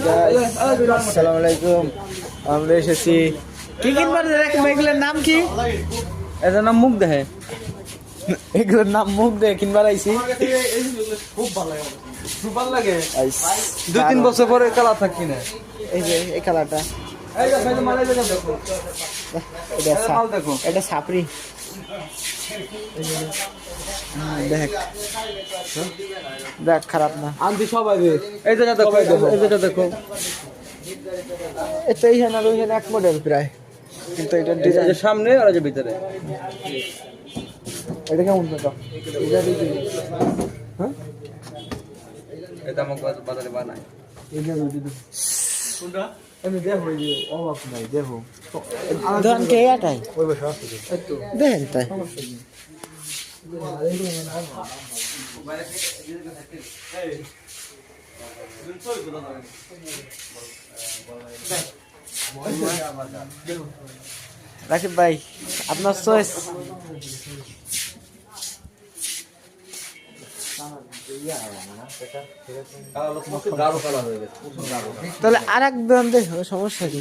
আসসালামু আলাইকুম। আমরা এসেছি কি কিনবার, এগুলোর নাম কি? এটার নাম মুখ দেহে, এগুলোর নাম মুখ দেহে কিনবার আইছি। খুব ভালো লাগে, খুব ভালো লাগে। 2-3 বছর পরে কালার থাকি না। এই যে এই কালারটা, এটা সাপড়ি দেখ, দেখ খারাপ না। আনছি সবাই রে, এই জায়গা দেখো, এই জায়গা দেখো। এটা এইখানে আর ওইখানে এক মডেল প্রায়, কিন্তু এটার ডিজাইন সামনে আর যে ভিতরে। এটা কেমন কথা? হ্যাঁ, এটা আমাকে বাজারে বানায়। আমি দেখো অভাব নাই, দেখো ধরেন কে এটাই দেখেন তাই। রাকিব ভাই, আপনার চয়েস। তাহলে আর এক দোকান দেখো, সমস্যা কি?